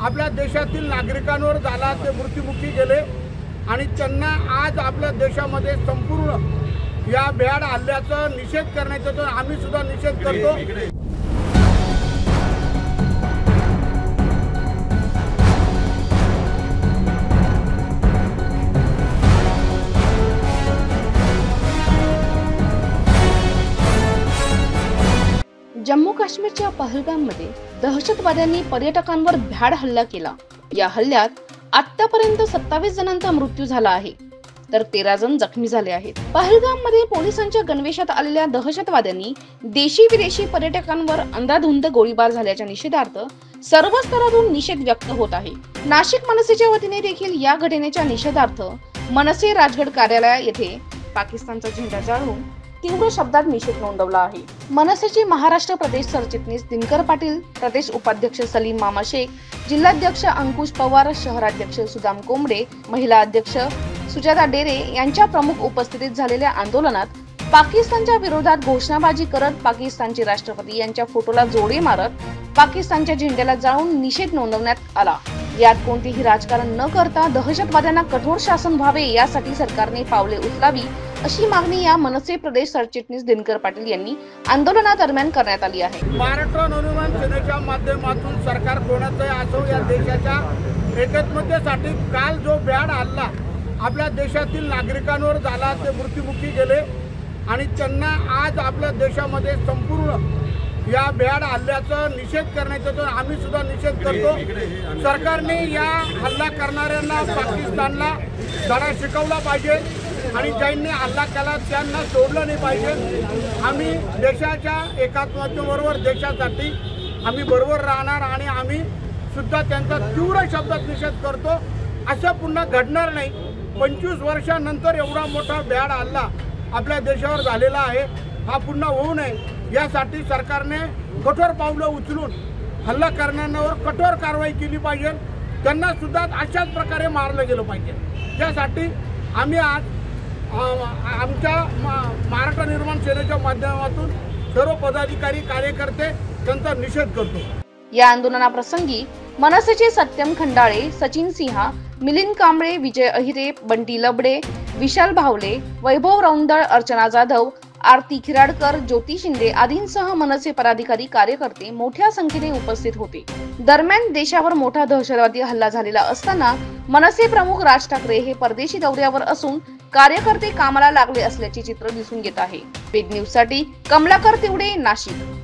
आपल्या देशातील नागरिकांवर झाला, ते मृत्युमुखी गेले आणि त्यांना आज आपल्या देशामध्ये संपूर्ण या भ्याड हल्ल्याचा निषेध करण्याचा तर आम्ही सुद्धा निषेध करतो। जम्मू काश्मीरच्या पहलगाममध्ये दहशतवाद्यांनी पर्यटकांवर भ्याड हल्ला केला। या हल्ल्यात आतापर्यंत 27 जणांचा मृत्यू झाला आहे, तर 13 जण जखमी झाले आहेत। पहलगाममध्ये पोलिसांच्या गणवेशात आलेल्या दहशतवाद्यांनी देशी विदेशी पर्यटकांवर अंधाधुंद गोळीबार झाल्याच्या निषेधार्थ सर्व स्तरातून निषेध व्यक्त होत आहे। नाशिक मनसेच्या वतीने देखील या घटनेच्या निषेधार्थ मनसे राजगड कार्यालय येथे पाकिस्तानचा झेंडा जाळून तीव्र शब्दात निषेध नोंदवला आहे। मनसेचे महाराष्ट्र प्रदेश सरचिटणीस दिनकर पाटील, प्रदेश उपाध्यक्ष सलीम मामा शेख, जिल्हाध्यक्ष अंकुश पवार, शहराध्यक्ष सुदाम कोंबडे, महिला अध्यक्ष सुजाता डेरे यांच्या प्रमुख उपस्थितीत झालेल्या आंदोलनात पाकिस्तानच्या विरोधात घोषणाबाजी करत पाकिस्तानचे राष्ट्रपती यांच्या फोटोला जोडे मारत पाकिस्तानच्या झेंड्याला जाळून निषेध नोंदवण्यात आला। यात कोणतेही राजकारण न करता दहशतवाद्यांना कठोर शासन व्हावे यासाठी सरकारने पावले उचलावी अशी मागणी या मनसे प्रदेश सरचिटणीस दिनकर पाटील यांनी आंदोलनादरम्यान करण्यात आली आहे। महाराष्ट्र नवनिर्माण सेनेच्या माध्यमातून सरकार कोणाचाही असो या देशाच्या एकत्मतेसाठी काल जो भ्याड हल्ला आपल्या देशातील नागरिकांवर झाला, ते मृत्युमुखी गेले आणि त्यांना आज आपल्या देशामध्ये संपूर्ण या भ्याड हल्ल्याचा निषेध करण्याचा तर आम्ही सुद्धा निषेध करतो। सरकारने या हल्ला करणाऱ्यांना पाकिस्तानला धडा शिकवला पाहिजे आणि ज्यांनी हल्ला केला त्यांना सोडलं नाही पाहिजे। आम्ही देशाच्या एकात्मतेबरोबर देशासाठी आम्ही बरोबर राहणार आणि आम्ही सुद्धा त्यांचा तीव्र शब्दात निषेध करतो। असं पुन्हा घडणार नाही। 25 वर्षांनंतर एवढा मोठा भ्याड हल्ला आपल्या देशावर झालेला आहे, हा पुन्हा होऊ नये यासाठी सरकारने कठोर पावलं उचलून हल्ला करणाऱ्यांवर कठोर कारवाई केली पाहिजे। त्यांना सुद्धा अशाच प्रकारे मारलं गेलं पाहिजे। त्यासाठी आम्ही आज आमच्या महाराष्ट्र निर्माण सेनेच्या माध्यमातून सर्व पदाधिकारी कार्यकर्ते त्यांचा निषेध करतो। या आंदोलनाप्रसंगी मनसेचे सत्यम खंडाळे, सचिन सिंहा, मिलिंद कांबळे, विजय अहिरे, बंटी लबडे, विशाल भावले, वैभव रौंदळ, अर्चना जाधव, आरती खिराडकर, ज्योती शिंदे आदींसह मनसे पदाधिकारी कार्यकर्ते मोठ्या संख्येने उपस्थित होते। दरम्यान देशावर मोठा दहशतवादी हल्ला झालेला असताना मनसे प्रमुख राज ठाकरे हे परदेशी दौऱ्यावर असून कार्यकर्ते कामाला लागले असल्याचे चित्र दिसून येत आहे। पेड न्यूज साठी कमलाकर तिवडे, नाशिक।